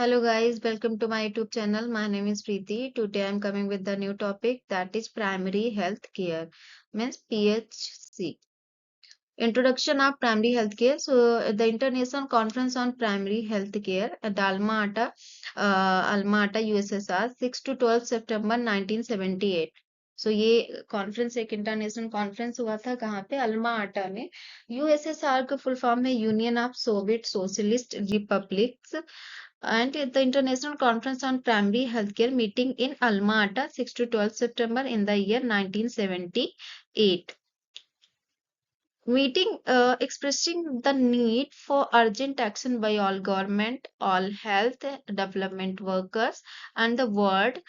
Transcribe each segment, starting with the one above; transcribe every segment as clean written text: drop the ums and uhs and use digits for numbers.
Hello guys, welcome to my YouTube channel. My name is Preeti. Today I'm coming with the new topic that is primary health care, means PHC. Introduction of primary health care. So the International Conference on Primary Health Care at Alma Ata, USSR, 6 to 12 September 1978. So ये conference एक international conference हुआ था कहाँ पे अल्मा आटा में USSR का full form है union of Soviet socialist republics and the International Conference on Primary Healthcare meeting in Alma Ata 6 to 12 September in the year 1978. Meeting expressing the need for urgent action by all government, all health development workers, and the world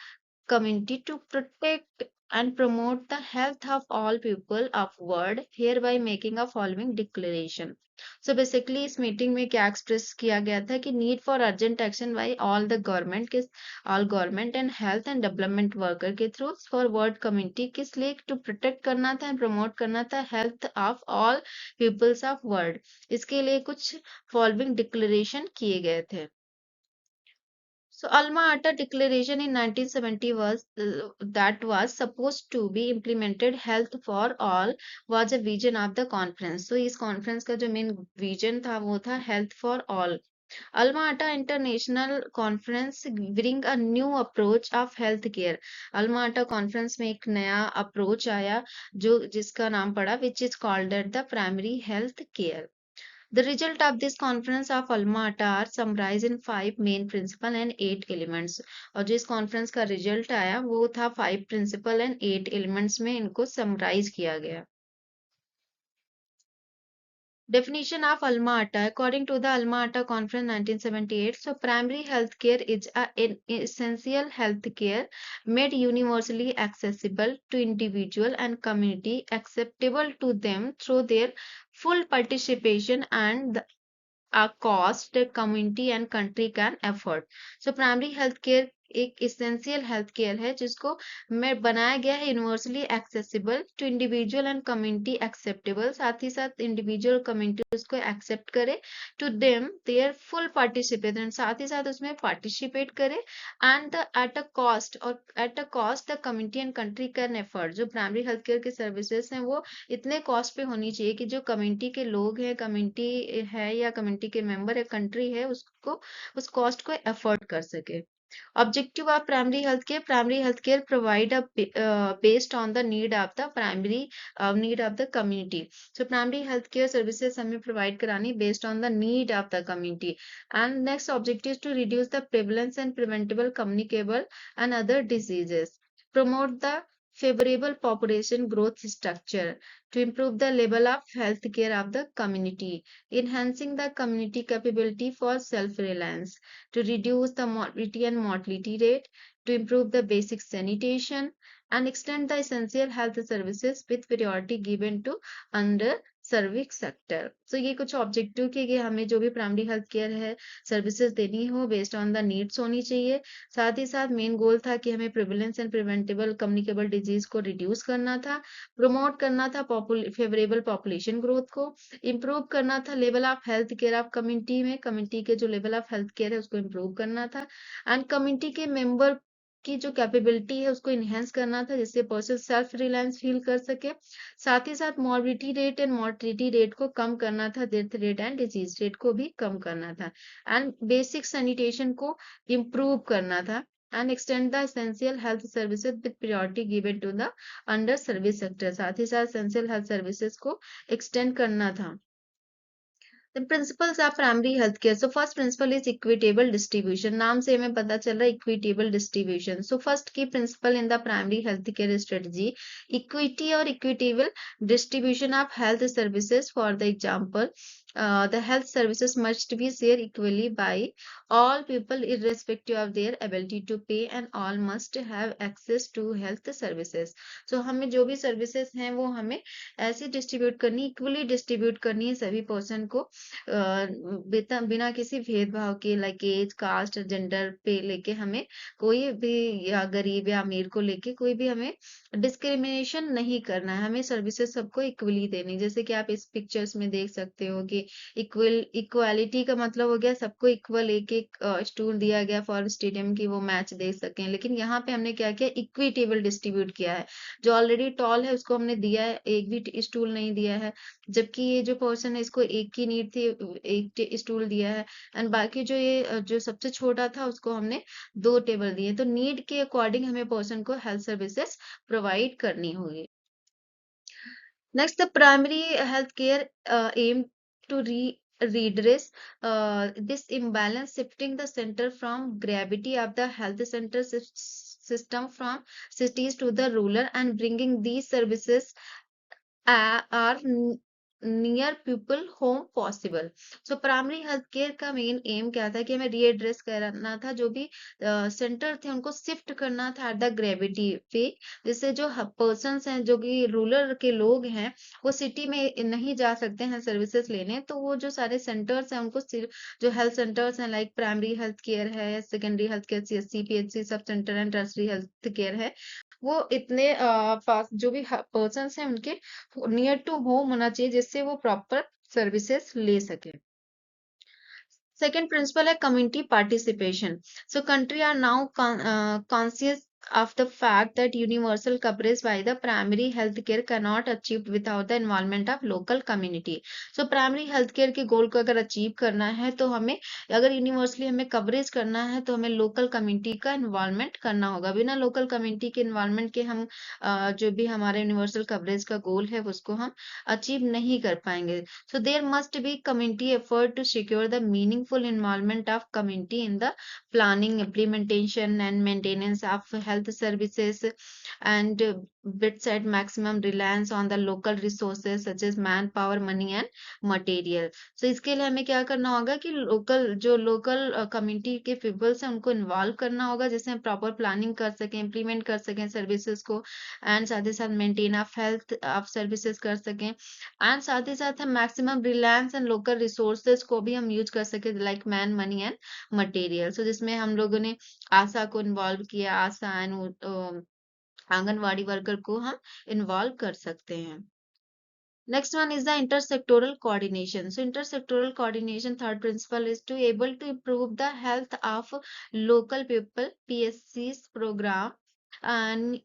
community to protect and promote the health of all people of world, hereby making a following declaration. So basically इस meeting में क्या express किया गया था कि need for urgent action by all government and health and development worker के through for world community किस लिए टू प्रोटेक्ट करना था एंड प्रमोट करना था health of all peoples of world. इसके लिए कुछ फॉलोइंग डिक्लेरेशन किए गए थे। So Alma Ata Declaration in 1970 was supposed to be implemented health for all was a vision of the conference. So इस conference का जो main vision था वो था health for all. Alma Ata International Conference bring a new approach of health care. Alma Ata Conference में एक नया approach आया जो जिसका नाम पड़ा which is called at the primary health care. The result of this conference of Alma Ata are summarized in 5 main principle and 8 elements. और जो इस कॉन्फ्रेंस का रिजल्ट आया वो था 5 principle and 8 elements में इनको summarize किया गया। Definition of Alma Ata. According to the Alma Ata Conference 1978, so primary health care is an essential health care made universally accessible to individual and community, acceptable to them through their full participation and a cost the community and country can afford. So primary health care एक essential health care है जिसको में बनाया गया है universally accessible to individual and community acceptable, साथ ही साथ इंडिविजुअल कम्युनिटी उसको एक्सेप्ट करे, to them their full participation, साथ ही साथ उसमें पार्टिसिपेट करे, एंड एट अ कॉस्ट और at a cost the community and country can effort. जो प्राइमरी हेल्थ केयर के सर्विसेज हैं वो इतने कॉस्ट पे होनी चाहिए कि जो कम्युनिटी के लोग हैं, कम्युनिटी है या कम्युनिटी के मेंबर या कंट्री है उसको उस कॉस्ट को अफोर्ड कर सके। Objective of primary health care provide a based on the need of the need of the community. So primary health care services हमें provide करानी based on the need of the community. And next objective is to reduce the prevalence and preventable, communicable and other diseases. Promote the favorable population growth structure to improve the level of health care of the community, enhancing the community capability for self-reliance, to reduce the morbidity and mortality rate, to improve the basic sanitation, and extend the essential health services with priority given to under सर्विक sector. तो ये कुछ objective के कि हमें जो भी primary health care है services देनी हो बेस्ड ऑन द नीड्स होनी चाहिए। साथ ही साथ मेन गोल था कि हमें prevalence and preventable communicable disease को रिड्यूस करना था, प्रमोट करना था फेवरेबल पॉपुलेशन ग्रोथ को, इम्प्रूव करना था level of health care of community में, कम्युनिटी के जो लेवल ऑफ हेल्थ केयर है उसको इम्प्रूव करना था, एंड कम्युनिटी के मेंबर की जो कैपेबिलिटी है उसको इनहेंस करना था जिससे पर्सन सेल्फ रिलायंस फील कर सके। साथ ही साथ morbidity rate and mortality rate को कम करना था, death rate and disease rate को भी कम करना था, एंड बेसिक सैनिटेशन को इम्प्रूव करना था, and extend the essential health services with priority given to the under service sector। साथ ही साथ essential health services को extend करना था। The principles of primary healthcare. So first principle is equitable distribution. नाम से हमें पता चल रहा है equitable distribution. So first key principle in the primary healthcare strategy, equity or equitable distribution of health services. For the example, the health services must be shared equally by all people irrespective of their ability to pay, and all must have access to health services. So हमें जो भी services हैं वो हमें ऐसे distribute करनी, equally distribute करनी है सभी पर्सन को, बिना किसी भेदभाव के, लाइक एज, कास्ट, जेंडर पे लेके हमें कोई भी, या गरीब या अमीर को लेके कोई भी हमें डिस्क्रिमिनेशन नहीं करना है, हमें सर्विसेज सबको इक्वली देनी। जैसे कि आप इस पिक्चर्स में देख सकते हो कि कि इक्वालिटी का मतलब हो गया सबको इक्वल एक एक स्टूल दिया गया फॉर स्टेडियम की वो मैच देख सकें, लेकिन यहाँ पे हमने क्या किया, इक्विटेबल डिस्ट्रीब्यूट किया है। जो ऑलरेडी टॉल है उसको हमने दिया है, एक भी स्टूल नहीं दिया है, जबकि ये जो पर्सन है इसको एक की नीड थी, एक स्टूल दिया है। एंड बाकी जो ये जो सबसे छोटा था उसको हमने 2 टेबल दिए। तो नीड के अकॉर्डिंग हमें पर्सन को हेल्थ सर्विसेज प्रोवाइड करनी होगी। Next, the primary health care aim to redress this imbalance, shifting the center from gravity of the health center system from cities to the rural and bringing these services are near people home possible. So primary health care का main M क्या था कि हमें रीएड्रेस करना था, जो भी centre थे उनको शिफ्ट करना था एट द ग्रेविटी पे, जिससे जो पर्सन्स हैं, जो कि रूरल के लोग हैं, वो सिटी में नहीं जा सकते हैं सर्विसेज लेने, तो वो जो सारे सेंटर्स हैं उनको जो हेल्थ सेंटर्स हैं लाइक प्राइमरी हेल्थ केयर है, secondary health care, CSC, PHC, sub centre and tertiary health care है, वो इतने पास जो भी पर्सन्स हैं उनके नियर टू होम होना चाहिए, जिससे वो प्रॉपर सर्विसेज ले सके। Second principle है community participation. So country are now conscious of the fact that universal coverage by the primary health care cannot achieve without the involvement of local community. So primary health care के गोल को अगर achieve करना है तो हमें, अगर universally हमें coverage करना है तो हमें लोकल कम्युनिटी का इन्वॉल्वमेंट करना होगा। बिना लोकल कम्युनिटी के इन्वॉल्वमेंट के हम जो भी हमारा यूनिवर्सल कवरेज का गोल है उसको हम अचीव नहीं कर पाएंगे। So there must be community effort to secure the meaningful involvement of community in the planning, implementation, and maintenance of health services, and bedside maximum reliance on the local resources such as manpower, money, and material. So इसके लिए हमें क्या करना होगा कि local community के peoples हैं उनको इन्वॉल्व करना होगा, जिससे हम प्रॉपर प्लानिंग कर सकें, इम्प्लीमेंट कर सकें सर्विसेज को, एंड साथ ही साथ maintain of health of services कर सकें, एंड साथ ही साथ हम maximum reliance and local resources को भी हम यूज कर सके like man, money and material. So जिसमें हम लोगों ने आशा को इन्वॉल्व किया, आशा एंड आंगनवाड़ी वर्कर को हम इन्वॉल्व कर सकते हैं। Next one is the intersectoral coordination. So intersectoral coordination, third principle is to able to improve the health of local people. PSC's program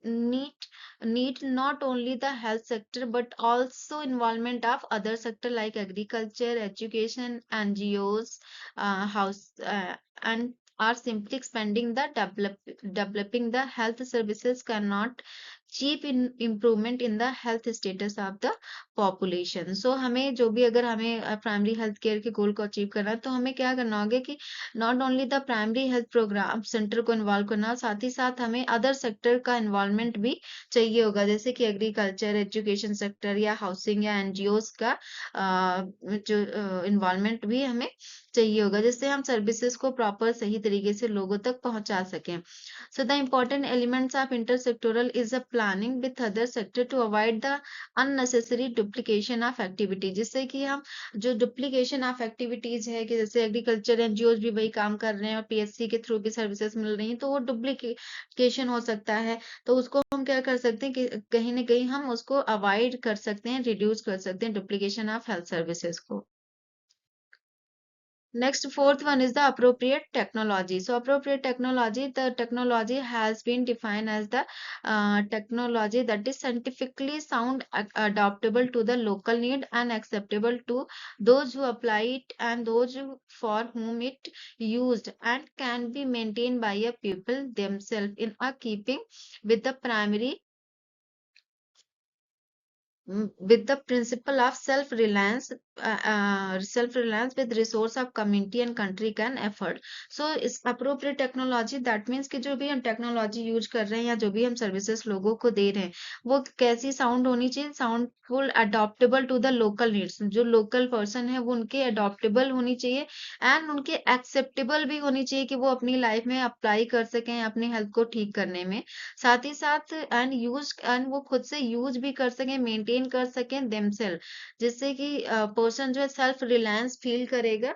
need not only the health sector but also involvement of other sector like agriculture, education, NGOs, house and are simply expanding the developing the health services cannot cheap in improvement in the health status of the population. So हमें जो भी, अगर हमें primary health care के गोल को achieve करना है तो हमें क्या करना होगा कि not only the primary health programme centre को इन्वॉल्व करना, साथ ही साथ हमें अदर सेक्टर का इन्वॉल्वमेंट भी चाहिए होगा, जैसे कि एग्रीकल्चर, एजुकेशन सेक्टर या हाउसिंग या एनजीओज का जो इन्वॉल्वमेंट भी हमें चाहिए होगा, जिससे हम सर्विसेज को प्रॉपर सही तरीके से लोगों तक पहुंचा सकें। So the important elements of intersectoral is a planning with other sector to avoid the unnecessary duplication of activity, जिससे कि हम जो डुप्लीकेशन ऑफ एक्टिविटीज है कि जैसे एग्रीकल्चर एनजीओज भी वही काम कर रहे हैं और पीएससी के थ्रू भी सर्विसेज मिल रही हैं, तो वो डुप्लीकेशन हो सकता है। तो उसको हम क्या कर सकते हैं कि कहीं ना कहीं हम उसको अवॉइड कर सकते हैं, रिड्यूस कर सकते हैं डुप्लीकेशन ऑफ हेल्थ सर्विसेज को। Next, fourth one is the appropriate technology. So appropriate technology, the technology has been defined as the technology that is scientifically sound, adaptable to the local need and acceptable to those who apply it and for whom it used, and can be maintained by a people themselves in a keeping with the primary with the principle of self-reliance with resource of community and country can afford. So इस appropriate technology that means कि जो भी हम technology use कर रहे हैं या जो भी हम सर्विसेज लोगों को दे रहे हैं वो कैसी साउंड होनी चाहिए, साउंडफुल, adaptable to the local needs, जो लोकल पर्सन है वो उनके अडॉप्टेबल होनी चाहिए एंड उनके एक्सेप्टेबल भी होनी चाहिए कि वो अपनी लाइफ में अप्लाई कर सकें अपनी हेल्थ को ठीक करने में, साथ ही साथ एंड वो खुद से यूज भी कर सकें, मेंटेन कर सकें देमसेल्फ, जिससे कि पर्सन जो है सेल्फ रिलायंस फील करेगा।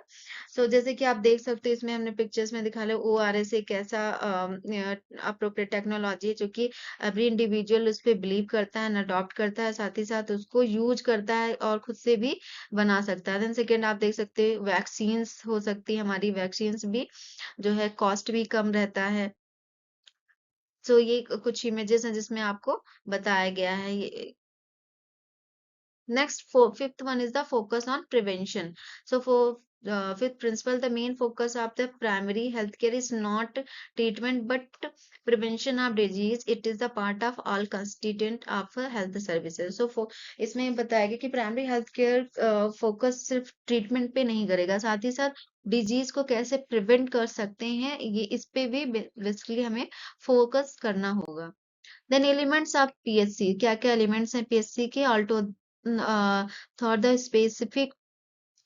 सो जैसे कि आप देख सकते हो, इसमें हमने पिक्चर्स में दिखा लिया ओआरएस एक ऐसा अप्रोप्रिएट टेक्नोलॉजी है जो कि एवरी इंडिविजुअल उस पे बिलीव करता है एंड अडॉप्ट करता है, साथ ही साथ उसको यूज करता है और खुद से भी बना सकता है। देन सेकेंड आप देख सकते हैं वैक्सीन्स हो सकती है, हमारी वैक्सीन्स भी जो है कॉस्ट भी कम रहता है। सो ये कुछ इमेजेस हैं जिसमें आपको बताया गया है ये। Next, fifth one is the focus on prevention. So for fifth principle, the main focus of the primary healthcare is not treatment but prevention of disease. It is the part of all constituent of health services. So for इसमें बताया गया कि primary health care focus सिर्फ treatment पे नहीं करेगा, साथ ही साथ डिजीज को कैसे प्रिवेंट कर सकते हैं, ये इस पे भी बेसिकली हमें फोकस करना होगा। देन एलिमेंट्स ऑफ पीएचसी, क्या क्या एलिमेंट्स हैं पीएचसी के? Alto for the specific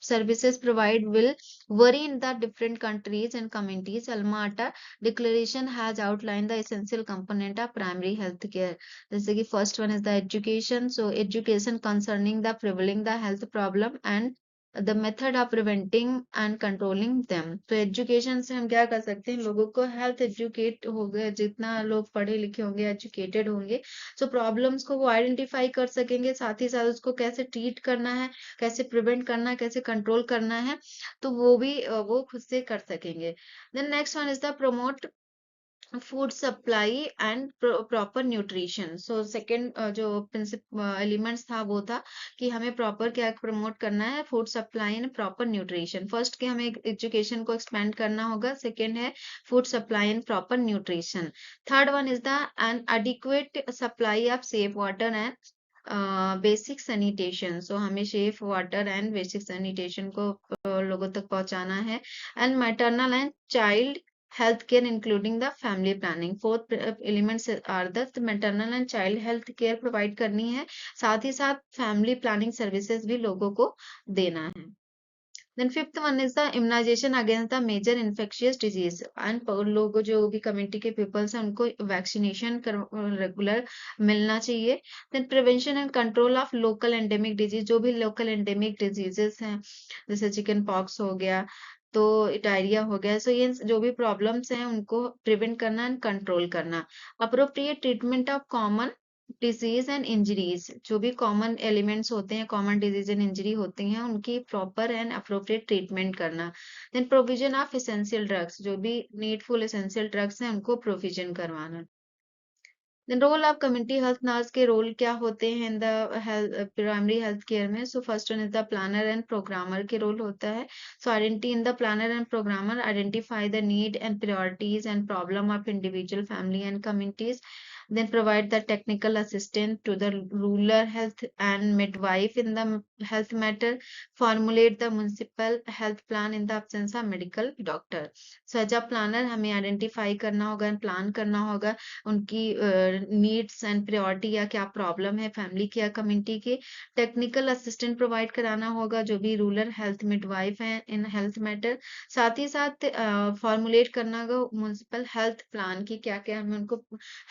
services provide will vary in the different countries and communities. Alma Ata Declaration has outlined the essential component of primary health care. जैसे कि first one is the education. So education concerning the prevailing the health problem and the method of preventing and controlling them. तो education से हम क्या कर सकते हैं, लोगों को health educate हो गए, जितना लोग पढ़े लिखे होंगे, educated होंगे, so problems को वो identify कर सकेंगे, साथ ही साथ उसको कैसे treat करना है, कैसे प्रिवेंट करना है, कैसे कंट्रोल करना है, तो वो भी वो खुद से कर सकेंगे। Then next one is the promote food supply and proper nutrition. So second जो प्रिंसिप एलिमेंट्स था वो था कि हमें प्रॉपर क्या प्रमोट करना है, food supply and proper nutrition. First के हमें एजुकेशन को एक्सपेंड करना होगा, सेकंड है food supply and proper nutrition, third one is the an adequate supply of safe water and basic sanitation. So हमें safe water and basic sanitation को लोगों तक पहुंचाना है। And maternal and child health care including the family planning। Fourth elements are the maternal and child health care provide करनी है, साथ ही साथ फैमिली प्लानिंग सर्विसेज भी लोगों को देना है। Then fifth one is the immunisation against the major infectious disease and लोग जो भी कम्युनिटी के पीपल्स हैं उनको वैक्सीनेशन रेगुलर मिलना चाहिए। Then prevention and control of local endemic disease, जो भी लोकल एंडेमिक डिजीजेस हैं जैसे चिकन पॉक्स हो गया, तो डायरिया हो गया, सो ये जो भी प्रॉब्लम्स हैं उनको प्रिवेंट करना एंड कंट्रोल करना। Appropriate treatment of common disease and injuries, जो भी कॉमन एलिमेंट्स होते हैं, कॉमन डिजीज एंड इंजरी होती हैं, उनकी प्रॉपर एंड अप्रोप्रिएट ट्रीटमेंट करना। Then provision of essential drugs, जो भी नीडफुल एसेंशियल ड्रग्स हैं उनको प्रोविजन करवाना। Then role of community health nurse के रोल क्या होते हैं in the primary health care में? So first one is the planner and programmer के रोल होता है। So identity in the planner and programmer identify the need and priorities and problem of individual family and communities. Then provide the technical assistance to the rural health and midwife in the health matter. Formulate the municipal health plan in the absence of medical doctor. So as a planner हमें identify करना होगा, plan करना होगा उनकी needs and priority या क्या problem है family की या कम्युनिटी की। टेक्निकल असिस्टेंट प्रोवाइड कराना होगा जो भी रूरल हेल्थ मिडवाइफ हैं इन हेल्थ मैटर। साथ ही साथ फॉर्मुलेट करना होगा म्युनिसिपल हेल्थ प्लान की क्या क्या हमें उनको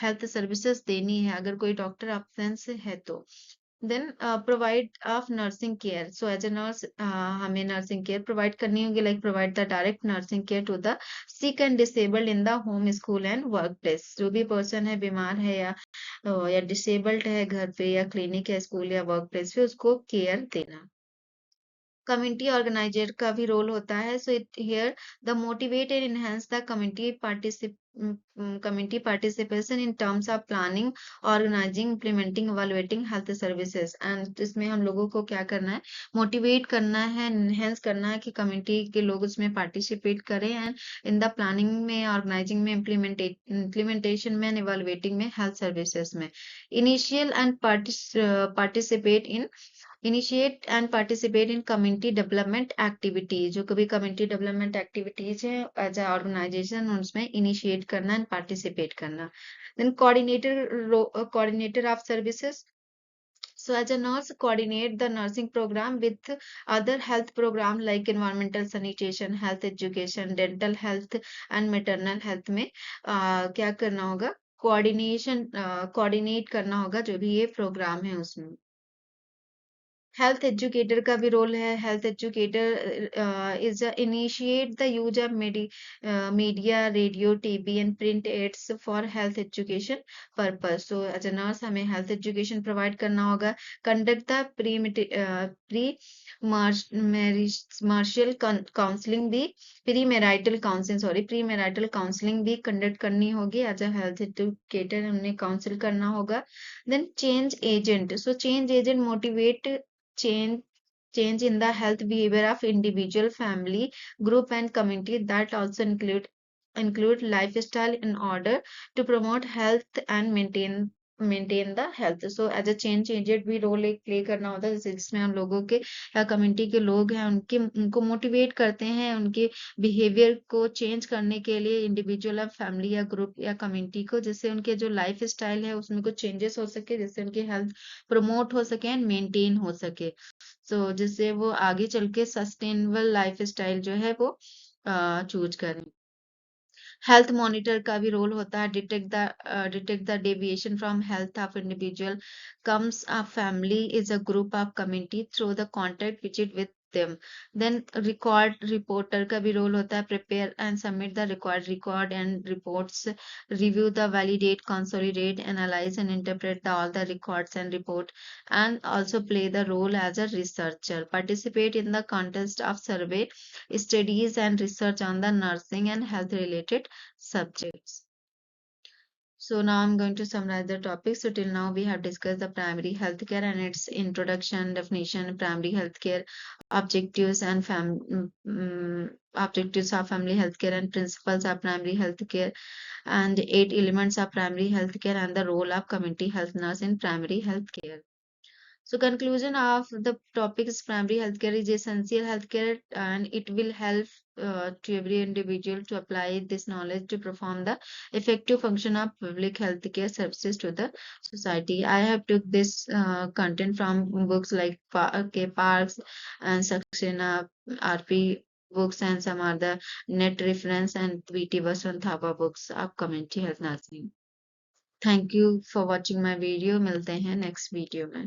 हेल्थ सर्विसेज देनी है अगर कोई डॉक्टर एब्सेंस है तो। Then provide of nursing care. So as a nurse हमें नर्सिंग केयर प्रोवाइड करनी होगी, like provide the direct nursing care to the sick and disabled in the home, school and work place. जो भी person है बीमार है या disabled है घर पे या क्लिनिक या स्कूल या वर्क प्लेस पे, उसको केयर देना। कम्युनिटी ऑर्गेनाइजर का भी रोल होता है। So it here the motivate and enhance the community participation in terms of planning, organising, implementing, evaluating health services. And इसमें हम लोगों को क्या करना है, मोटिवेट करना है, एनहेंस करना है कि कम्युनिटी के लोग उसमें पार्टिसिपेट करें एंड इन द प्लानिंग में, ऑर्गेनाइजिंग में, इम्प्लीमेंटेशन में, इवैल्यूएटिंग में, हेल्थ सर्विसेज में। Initial and participate in initiate and participate in community development activities, जो कभी कम्युनिटी डेवलपमेंट एक्टिविटीज है एज ए ऑर्गेनाइजेशन उसमें इनिशिएट करना एंड पार्टिसिपेट करना। Then coordinator of services. So as a nurse, coordinate the nursing program with other health program like environmental sanitation, health education, dental health and maternal health में क्या करना होगा, coordinate करना होगा जो भी ये प्रोग्राम है उसमें। हेल्थ एजुकेटर का भी रोल है। Health educator is initiate the use of media, radio, TV and print aids for health education purpose. So as a nurse हमें हेल्थ एजुकेशन प्रोवाइड करना होगा। Conduct the pre martial counselling भी, pre marital counselling, sorry, pre marital counselling भी conduct करनी होगी। As a health educator हमने council करना होगा। Then change agent. So change agent motivate change change in the health behavior of individual, family, group and community. That also include lifestyle in order to promote health and maintain the health. So as a change agent भी role एक play करना होता है, जिसमें हम लोगों के या कम्युनिटी के लोग हैं उनको मोटिवेट करते हैं उनके बिहेवियर को चेंज करने के लिए, इंडिविजुअल या फैमिली या ग्रुप या कम्युनिटी को, जिससे उनके जो लाइफ स्टाइल है उसमें कुछ चेंजेस हो सके, जिससे उनकी हेल्थ प्रमोट हो सके एंड मेंटेन हो सके। सो जिससे वो आगे चल के सस्टेनेबल लाइफ स्टाइल जो है वो चूज करें। हेल्थ मॉनिटर का भी रोल होता है। Detect the deviation from health of individual comes a family is a group of community through the contact visit with them. Then record reporter का भी रोल होता है। prepare and submit the record and reports, review the validate, consolidate, analyze and interpret all the records and report, and also play the role as a researcher. Participate in the context of survey, studies and research on the nursing and health related subjects. So now I'm going to summarize the topic. So till now we have discussed the primary healthcare and its introduction, definition, primary healthcare, objectives and objectives of family healthcare and principles of primary healthcare, and 8 elements of primary healthcare and the role of community health nurse in primary healthcare. So conclusion of the topic is primary healthcare is essential healthcare, and it will help to every individual to apply this knowledge to perform the effective function of public healthcare services to the society. I have took this content from books like K. Parks and Saxena RP books, and some other net reference, and VT Vasanthapa books of community health nursing. Thank you for watching my video. मिलते हैं next video में.